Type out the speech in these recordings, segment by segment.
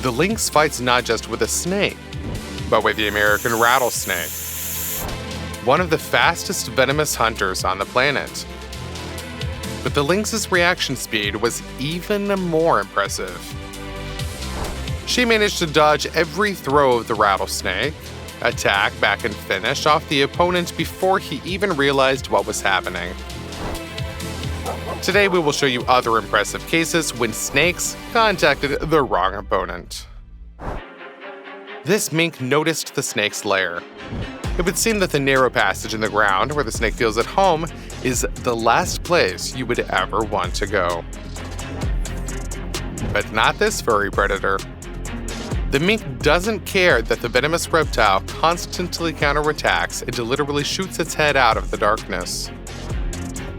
The lynx fights not just with a snake, but with the American rattlesnake, one of the fastest venomous hunters on the planet. But the lynx's reaction speed was even more impressive. She managed to dodge every throw of the rattlesnake, attack, back, and finish off the opponent before he even realized what was happening. Today we will show you other impressive cases when snakes contacted the wrong opponent. This mink noticed the snake's lair. It would seem that the narrow passage in the ground where the snake feels at home is the last place you would ever want to go. But not this furry predator. The mink doesn't care that the venomous reptile constantly counterattacks and literally shoots its head out of the darkness.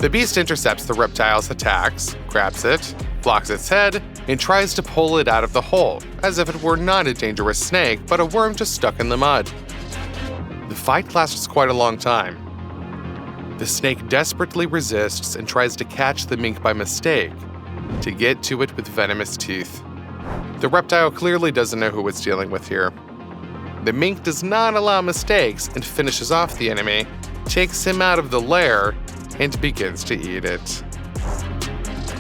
The beast intercepts the reptile's attacks, grabs it, blocks its head, and tries to pull it out of the hole, as if it were not a dangerous snake, but a worm just stuck in the mud. The fight lasts quite a long time. The snake desperately resists and tries to catch the mink by mistake, to get to it with venomous teeth. The reptile clearly doesn't know who it's dealing with here. The mink does not allow mistakes and finishes off the enemy, takes him out of the lair, and begins to eat it.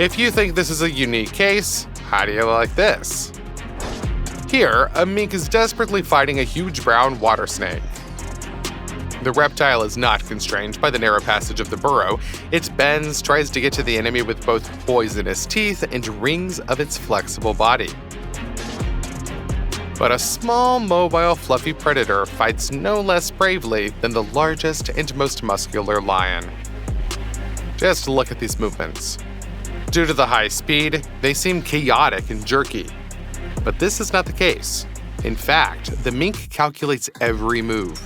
If you think this is a unique case, how do you like this? Here, a mink is desperately fighting a huge brown water snake. The reptile is not constrained by the narrow passage of the burrow. It bends, tries to get to the enemy with both poisonous teeth and rings of its flexible body. But a small, mobile, fluffy predator fights no less bravely than the largest and most muscular lion. Just look at these movements. Due to the high speed, they seem chaotic and jerky. But this is not the case. In fact, the mink calculates every move.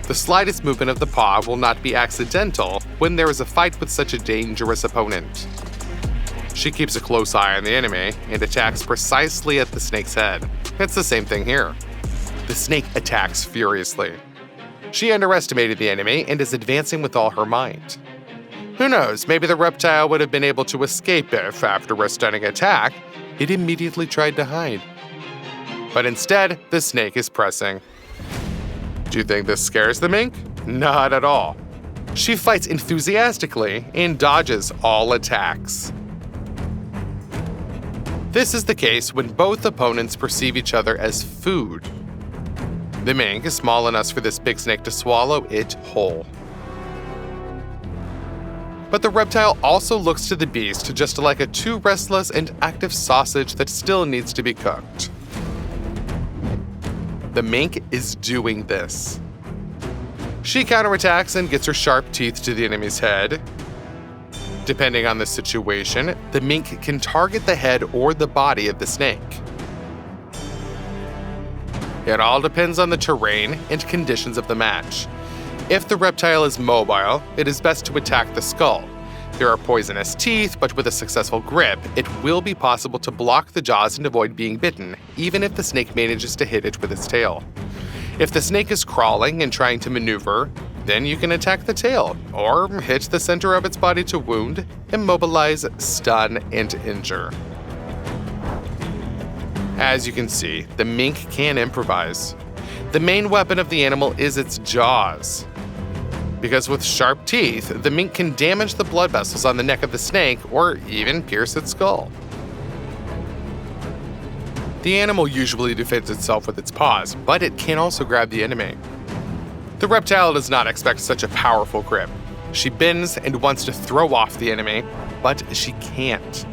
The slightest movement of the paw will not be accidental when there is a fight with such a dangerous opponent. She keeps a close eye on the enemy and attacks precisely at the snake's head. It's the same thing here. The snake attacks furiously. She underestimated the enemy and is advancing with all her might. Who knows, maybe the reptile would have been able to escape if, after a stunning attack, it immediately tried to hide. But instead, the snake is pressing. Do you think this scares the mink? Not at all. She fights enthusiastically and dodges all attacks. This is the case when both opponents perceive each other as food. The mink is small enough for this big snake to swallow it whole. But the reptile also looks to the beast just like a too restless and active sausage that still needs to be cooked. The mink is doing this. She counterattacks and gets her sharp teeth to the enemy's head. Depending on the situation, the mink can target the head or the body of the snake. It all depends on the terrain and conditions of the match. If the reptile is mobile, it is best to attack the skull. There are poisonous teeth, but with a successful grip, it will be possible to block the jaws and avoid being bitten, even if the snake manages to hit it with its tail. If the snake is crawling and trying to maneuver, then you can attack the tail, or hit the center of its body to wound, immobilize, stun, and injure. As you can see, the mink can improvise. The main weapon of the animal is its jaws. Because with sharp teeth, the mink can damage the blood vessels on the neck of the snake or even pierce its skull. The animal usually defends itself with its paws, but it can also grab the enemy. The reptile does not expect such a powerful grip. She bends and wants to throw off the enemy, but she can't.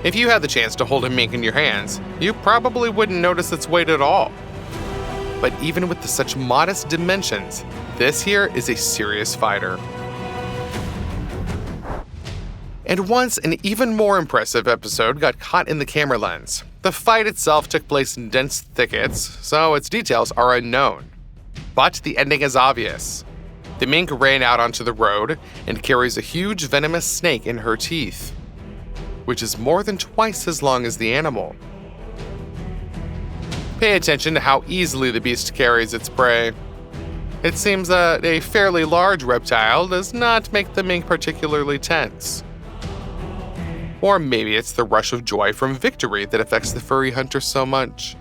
If you had the chance to hold a mink in your hands, you probably wouldn't notice its weight at all. But even with such modest dimensions, this here is a serious fighter. And once an even more impressive episode got caught in the camera lens. The fight itself took place in dense thickets, so its details are unknown. But the ending is obvious. The mink ran out onto the road and carries a huge venomous snake in her teeth, which is more than twice as long as the animal. Pay attention to how easily the beast carries its prey. It seems that a fairly large reptile does not make the mink particularly tense. Or maybe it's the rush of joy from victory that affects the furry hunter so much.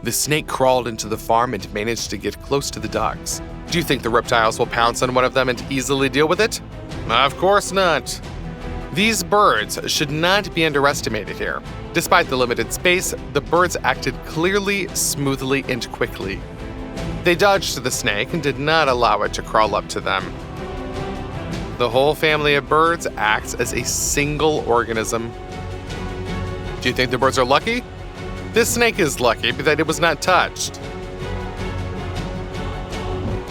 The snake crawled into the farm and managed to get close to the dogs. Do you think the reptiles will pounce on one of them and easily deal with it? Of course not. These birds should not be underestimated here. Despite the limited space, the birds acted clearly, smoothly, and quickly. They dodged the snake and did not allow it to crawl up to them. The whole family of birds acts as a single organism. Do you think the birds are lucky? This snake is lucky that it was not touched.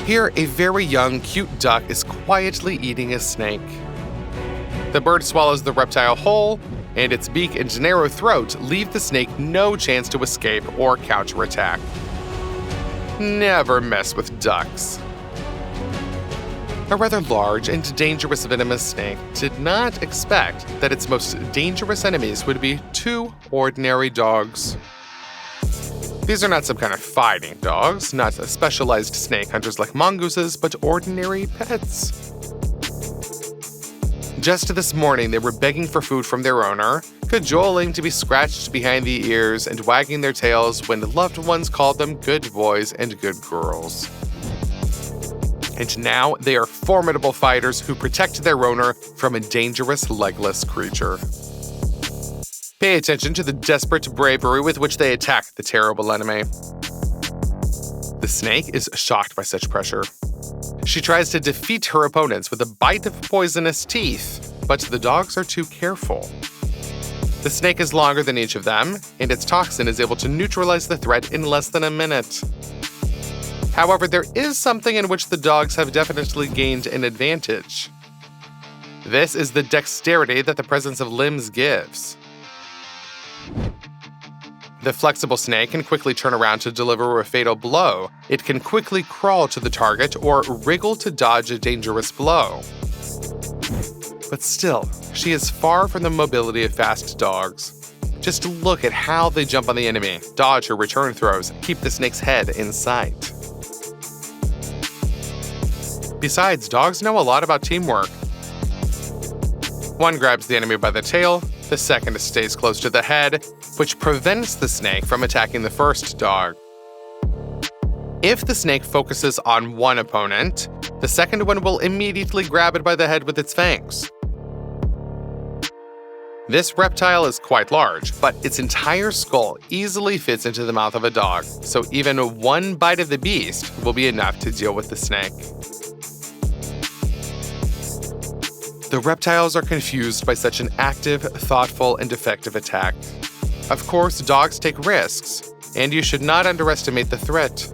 Here, a very young, cute duck is quietly eating a snake. The bird swallows the reptile whole, and its beak and narrow throat leave the snake no chance to escape or counterattack. Never mess with ducks. A rather large and dangerous venomous snake did not expect that its most dangerous enemies would be two ordinary dogs. These are not some kind of fighting dogs, not specialized snake hunters like mongooses, but ordinary pets. Just this morning, they were begging for food from their owner, cajoling to be scratched behind the ears and wagging their tails when loved ones called them good boys and good girls. And now they are formidable fighters who protect their owner from a dangerous legless creature. Pay attention to the desperate bravery with which they attack the terrible enemy. The snake is shocked by such pressure. She tries to defeat her opponents with a bite of poisonous teeth, but the dogs are too careful. The snake is longer than each of them, and its toxin is able to neutralize the threat in less than a minute. However, there is something in which the dogs have definitely gained an advantage. This is the dexterity that the presence of limbs gives. The flexible snake can quickly turn around to deliver a fatal blow. It can quickly crawl to the target or wriggle to dodge a dangerous blow. But still, she is far from the mobility of fast dogs. Just look at how they jump on the enemy, dodge or return throws, keep the snake's head in sight. Besides, dogs know a lot about teamwork. One grabs the enemy by the tail, the second stays close to the head, which prevents the snake from attacking the first dog. If the snake focuses on one opponent, the second one will immediately grab it by the head with its fangs. This reptile is quite large, but its entire skull easily fits into the mouth of a dog, so even one bite of the beast will be enough to deal with the snake. The reptiles are confused by such an active, thoughtful, and effective attack. Of course, dogs take risks, and you should not underestimate the threat.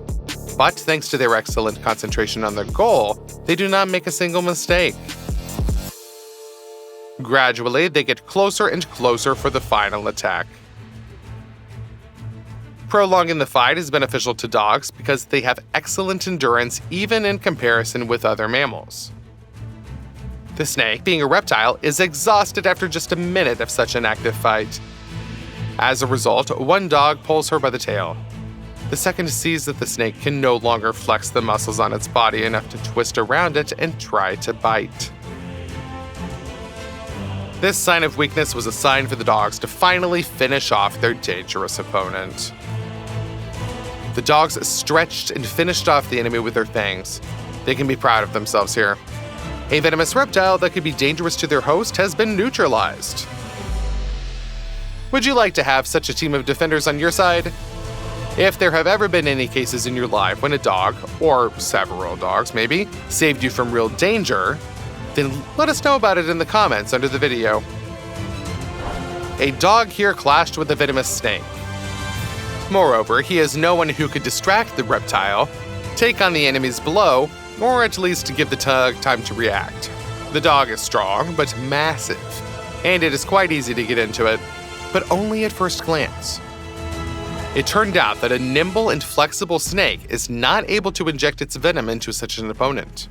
But thanks to their excellent concentration on their goal, they do not make a single mistake. Gradually, they get closer and closer for the final attack. Prolonging the fight is beneficial to dogs because they have excellent endurance even in comparison with other mammals. The snake, being a reptile, is exhausted after just a minute of such an active fight. As a result, one dog pulls her by the tail. The second sees that the snake can no longer flex the muscles on its body enough to twist around it and try to bite. This sign of weakness was a sign for the dogs to finally finish off their dangerous opponent. The dogs stretched and finished off the enemy with their fangs. They can be proud of themselves here. A venomous reptile that could be dangerous to their host has been neutralized. Would you like to have such a team of defenders on your side? If there have ever been any cases in your life when a dog, or several dogs maybe, saved you from real danger, then let us know about it in the comments under the video. A dog here clashed with a venomous snake. Moreover, he has no one who could distract the reptile, take on the enemy's blow, or at least give the tug time to react. The dog is strong, but massive, and it is quite easy to get into it, but only at first glance. It turned out that a nimble and flexible snake is not able to inject its venom into such an opponent.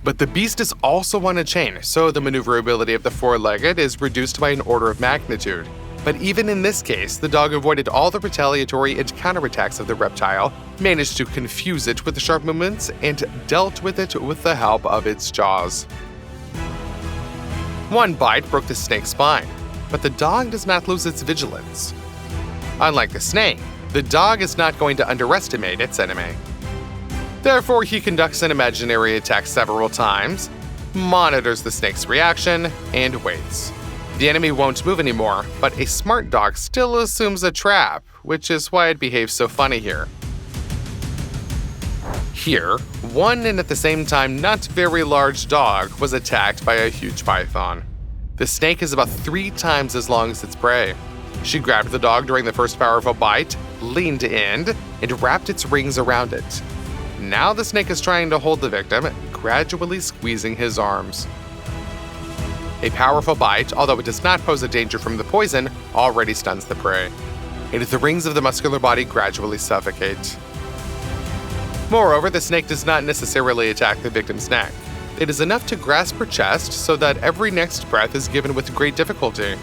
But the beast is also on a chain, so the maneuverability of the four-legged is reduced by an order of magnitude. But even in this case, the dog avoided all the retaliatory and counterattacks of the reptile, managed to confuse it with the sharp movements, and dealt with it with the help of its jaws. One bite broke the snake's spine, but the dog does not lose its vigilance. Unlike the snake, the dog is not going to underestimate its enemy. Therefore, he conducts an imaginary attack several times, monitors the snake's reaction, and waits. The enemy won't move anymore, but a smart dog still assumes a trap, which is why it behaves so funny here. Here, one and at the same time not very large dog was attacked by a huge python. The snake is about 3 times as long as its prey. She grabbed the dog during the first powerful bite, leaned in, and wrapped its rings around it. Now the snake is trying to hold the victim, gradually squeezing his arms. A powerful bite, although it does not pose a danger from the poison, already stuns the prey, and the rings of the muscular body gradually suffocate. Moreover, the snake does not necessarily attack the victim's neck. It is enough to grasp her chest so that every next breath is given with great difficulty.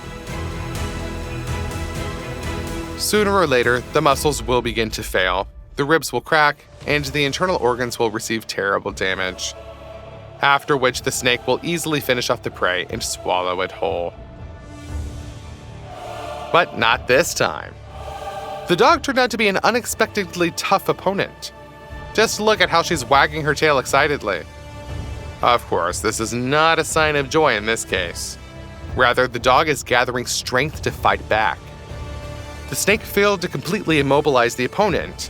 Sooner or later, the muscles will begin to fail, the ribs will crack, and the internal organs will receive terrible damage. After which the snake will easily finish off the prey and swallow it whole. But not this time. The dog turned out to be an unexpectedly tough opponent. Just look at how she's wagging her tail excitedly. Of course, this is not a sign of joy in this case. Rather, the dog is gathering strength to fight back. The snake failed to completely immobilize the opponent,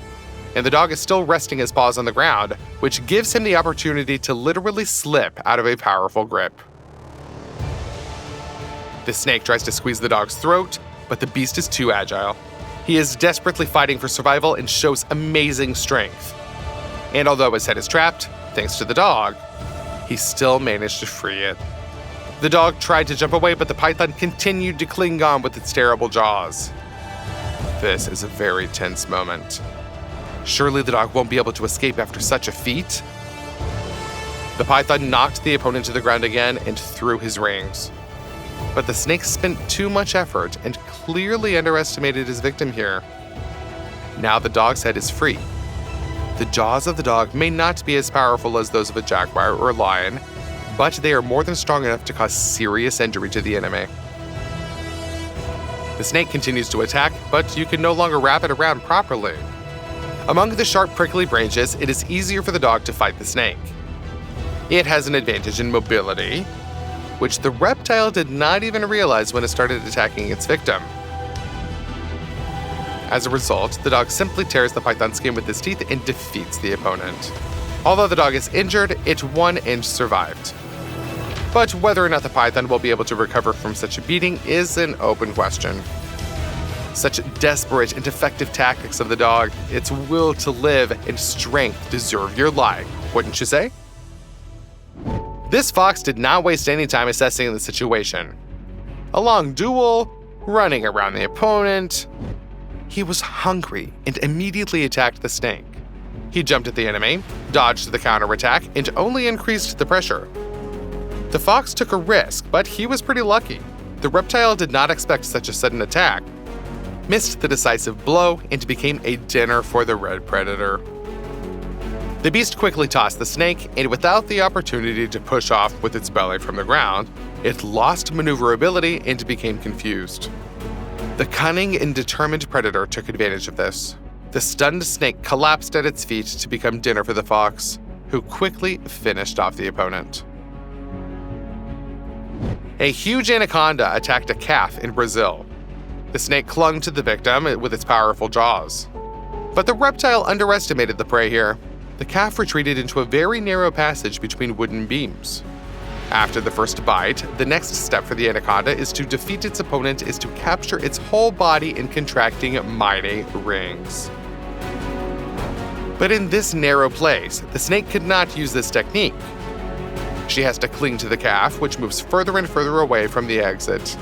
and the dog is still resting his paws on the ground, which gives him the opportunity to literally slip out of a powerful grip. The snake tries to squeeze the dog's throat, but the beast is too agile. He is desperately fighting for survival and shows amazing strength. And although his head is trapped, thanks to the dog, he still managed to free it. The dog tried to jump away, but the python continued to cling on with its terrible jaws. This is a very tense moment. Surely the dog won't be able to escape after such a feat? The python knocked the opponent to the ground again and threw his rings. But the snake spent too much effort and clearly underestimated his victim here. Now the dog's head is free. The jaws of the dog may not be as powerful as those of a jaguar or lion, but they are more than strong enough to cause serious injury to the enemy. The snake continues to attack, but you can no longer wrap it around properly. Among the sharp, prickly branches, it is easier for the dog to fight the snake. It has an advantage in mobility, which the reptile did not even realize when it started attacking its victim. As a result, the dog simply tears the python's skin with its teeth and defeats the opponent. Although the dog is injured, it won and survived. But whether or not the python will be able to recover from such a beating is an open question. Such desperate and effective tactics of the dog, its will to live and strength deserve your like, wouldn't you say? This fox did not waste any time assessing the situation. A long duel, running around the opponent. He was hungry and immediately attacked the snake. He jumped at the enemy, dodged the counterattack, and only increased the pressure. The fox took a risk, but he was pretty lucky. The reptile did not expect such a sudden attack, missed the decisive blow, and became a dinner for the red predator. The beast quickly tossed the snake, and without the opportunity to push off with its belly from the ground, it lost maneuverability and became confused. The cunning and determined predator took advantage of this. The stunned snake collapsed at its feet to become dinner for the fox, who quickly finished off the opponent. A huge anaconda attacked a calf in Brazil. The snake clung to the victim with its powerful jaws. But the reptile underestimated the prey here. The calf retreated into a very narrow passage between wooden beams. After the first bite, the next step for the anaconda is to defeat its opponent is to capture its whole body in contracting mighty rings. But in this narrow place, the snake could not use this technique. She has to cling to the calf, which moves further and further away from the exit.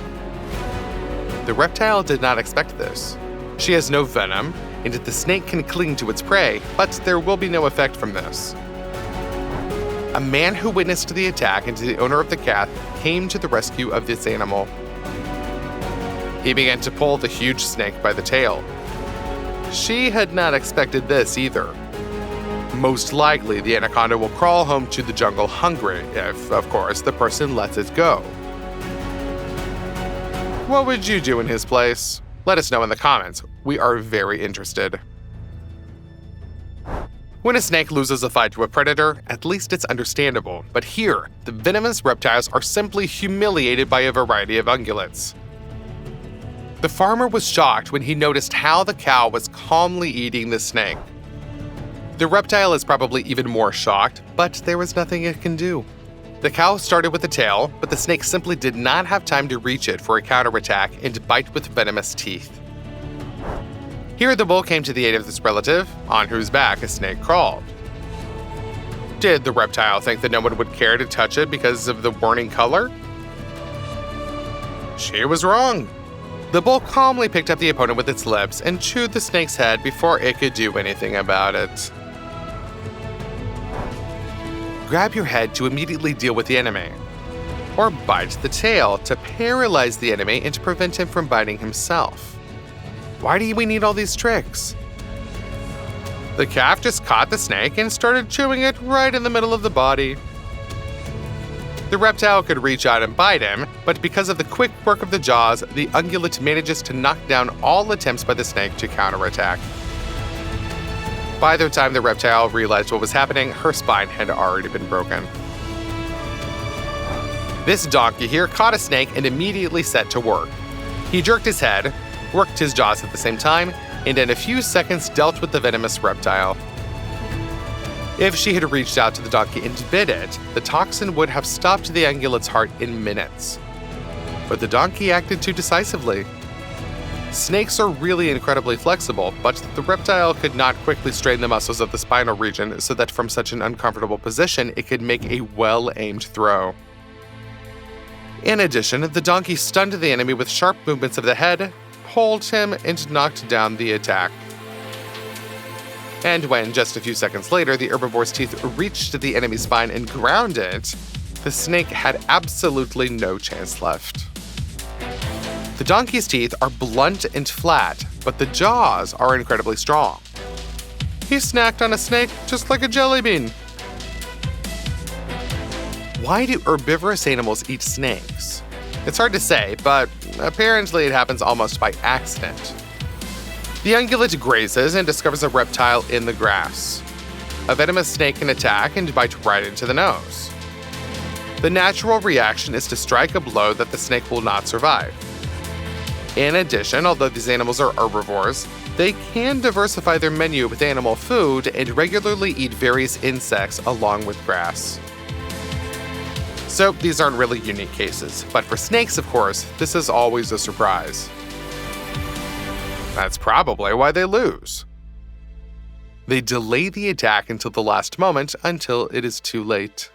The reptile did not expect this. She has no venom, and the snake can cling to its prey, but there will be no effect from this. A man who witnessed the attack and the owner of the calf came to the rescue of this animal. He began to pull the huge snake by the tail. She had not expected this either. Most likely, the anaconda will crawl home to the jungle hungry if, of course, the person lets it go. What would you do in his place? Let us know in the comments. We are very interested. When a snake loses a fight to a predator, at least it's understandable. But here, the venomous reptiles are simply humiliated by a variety of ungulates. The farmer was shocked when he noticed how the cow was calmly eating the snake. The reptile is probably even more shocked, but there was nothing it can do. The cow started with the tail, but the snake simply did not have time to reach it for a counterattack and bite with venomous teeth. Here, the bull came to the aid of this relative, on whose back a snake crawled. Did the reptile think that no one would care to touch it because of the warning color? She was wrong. The bull calmly picked up the opponent with its lips and chewed the snake's head before it could do anything about it. Grab your head to immediately deal with the enemy, or bite the tail to paralyze the enemy and to prevent him from biting himself. Why do we need all these tricks? The calf just caught the snake and started chewing it right in the middle of the body. The reptile could reach out and bite him, but because of the quick work of the jaws, the ungulate manages to knock down all attempts by the snake to counterattack. By the time the reptile realized what was happening, her spine had already been broken. This donkey here caught a snake and immediately set to work. He jerked his head, worked his jaws at the same time, and in a few seconds dealt with the venomous reptile. If she had reached out to the donkey and bit it, the toxin would have stopped the ungulate's heart in minutes. But the donkey acted too decisively. Snakes are really incredibly flexible, but the reptile could not quickly strain the muscles of the spinal region so that from such an uncomfortable position it could make a well-aimed throw. In addition, the donkey stunned the enemy with sharp movements of the head, pulled him, and knocked down the attack. And when, just a few seconds later, the herbivore's teeth reached the enemy's spine and ground it, the snake had absolutely no chance left. The donkey's teeth are blunt and flat, but the jaws are incredibly strong. He snacked on a snake just like a jelly bean. Why do herbivorous animals eat snakes? It's hard to say, but apparently it happens almost by accident. The ungulate grazes and discovers a reptile in the grass. A venomous snake can attack and bite right into the nose. The natural reaction is to strike a blow that the snake will not survive. In addition, although these animals are herbivores, they can diversify their menu with animal food and regularly eat various insects along with grass. So these aren't really unique cases, but for snakes, of course, this is always a surprise. That's probably why they lose. They delay the attack until the last moment, until it is too late.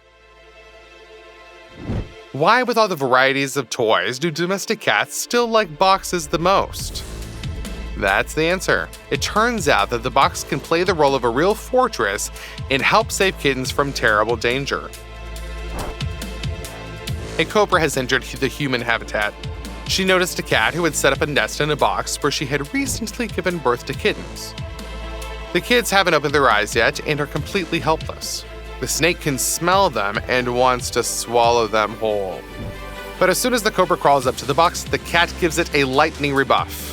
Why, with all the varieties of toys, do domestic cats still like boxes the most? That's the answer. It turns out that the box can play the role of a real fortress and help save kittens from terrible danger. A cobra has entered the human habitat. She noticed a cat who had set up a nest in a box where she had recently given birth to kittens. The kids haven't opened their eyes yet and are completely helpless. The snake can smell them and wants to swallow them whole. But as soon as the cobra crawls up to the box, the cat gives it a lightning rebuff.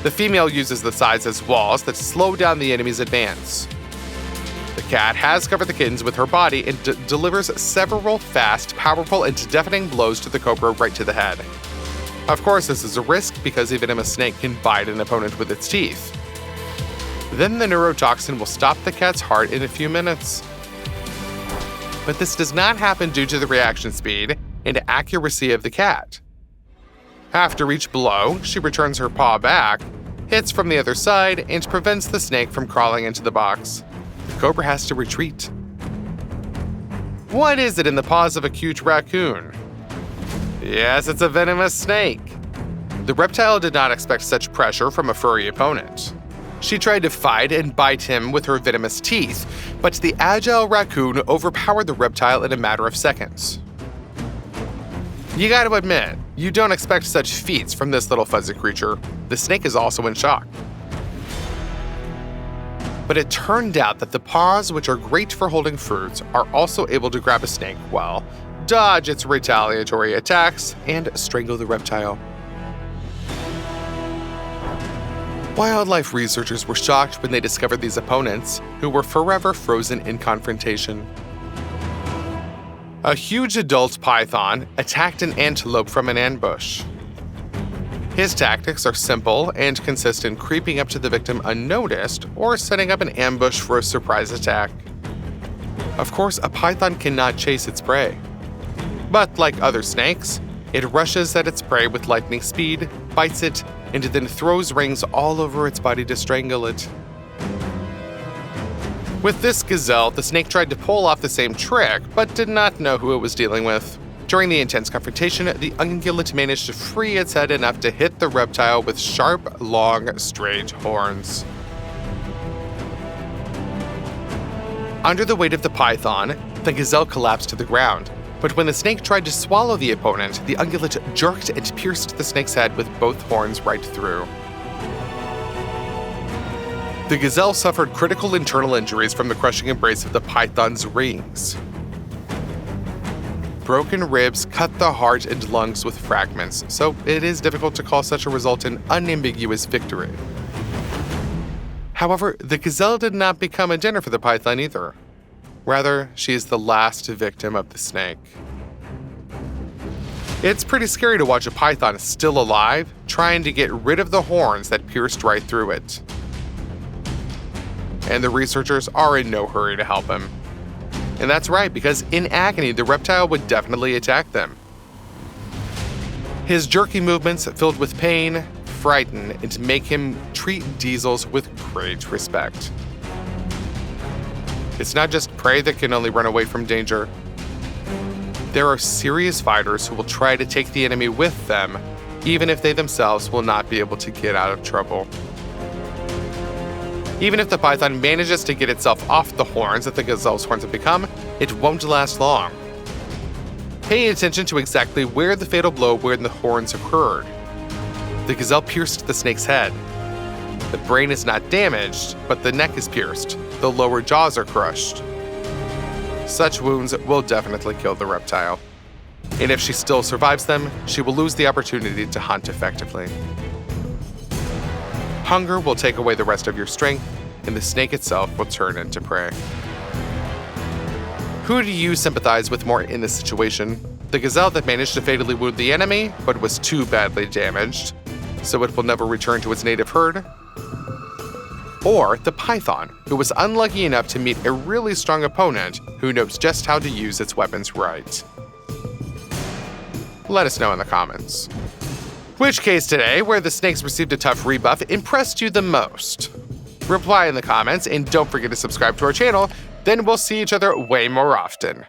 The female uses the sides as walls that slow down the enemy's advance. The cat has covered the kittens with her body and delivers several fast, powerful, and deafening blows to the cobra right to the head. Of course, this is a risk because a venomous snake can bite an opponent with its teeth. Then the neurotoxin will stop the cat's heart in a few minutes. But this does not happen due to the reaction speed and accuracy of the cat. After each blow, she returns her paw back, hits from the other side, and prevents the snake from crawling into the box. The cobra has to retreat. What is it in the paws of a cute raccoon? Yes, it's a venomous snake. The reptile did not expect such pressure from a furry opponent. She tried to fight and bite him with her venomous teeth, but the agile raccoon overpowered the reptile in a matter of seconds. You gotta admit, you don't expect such feats from this little fuzzy creature. The snake is also in shock. But it turned out that the paws, which are great for holding fruits, are also able to grab a snake well, dodge its retaliatory attacks, and strangle the reptile. Wildlife researchers were shocked when they discovered these opponents, who were forever frozen in confrontation. A huge adult python attacked an antelope from an ambush. His tactics are simple and consist in creeping up to the victim unnoticed or setting up an ambush for a surprise attack. Of course, a python cannot chase its prey. But like other snakes, it rushes at its prey with lightning speed, bites it, and then throws rings all over its body to strangle it. With this gazelle, the snake tried to pull off the same trick, but did not know who it was dealing with. During the intense confrontation, the ungulate managed to free its head enough to hit the reptile with sharp, long, straight horns. Under the weight of the python, the gazelle collapsed to the ground, but when the snake tried to swallow the opponent, the ungulate jerked and pierced the snake's head with both horns right through. The gazelle suffered critical internal injuries from the crushing embrace of the python's rings. Broken ribs cut the heart and lungs with fragments, so it is difficult to call such a result an unambiguous victory. However, the gazelle did not become a dinner for the python either. Rather, she is the last victim of the snake. It's pretty scary to watch a python still alive, trying to get rid of the horns that pierced right through it. And the researchers are in no hurry to help him. And that's right, because in agony, the reptile would definitely attack them. His jerky movements, filled with pain, frighten, and make him treat diesels with great respect. It's not just prey that can only run away from danger. There are serious fighters who will try to take the enemy with them, even if they themselves will not be able to get out of trouble. Even if the python manages to get itself off the horns that the gazelle's horns have become, it won't last long. Pay attention to exactly where the fatal blow where the horns occurred. The gazelle pierced the snake's head. The brain is not damaged, but the neck is pierced. The lower jaws are crushed. Such wounds will definitely kill the reptile. And if she still survives them, she will lose the opportunity to hunt effectively. Hunger will take away the rest of your strength, and the snake itself will turn into prey. Who do you sympathize with more in this situation? The gazelle that managed to fatally wound the enemy, but was too badly damaged, so it will never return to its native herd? Or the python, who was unlucky enough to meet a really strong opponent who knows just how to use its weapons right? Let us know in the comments. Which case today, where the snakes received a tough rebuff, impressed you the most? Reply in the comments, and don't forget to subscribe to our channel, then we'll see each other way more often.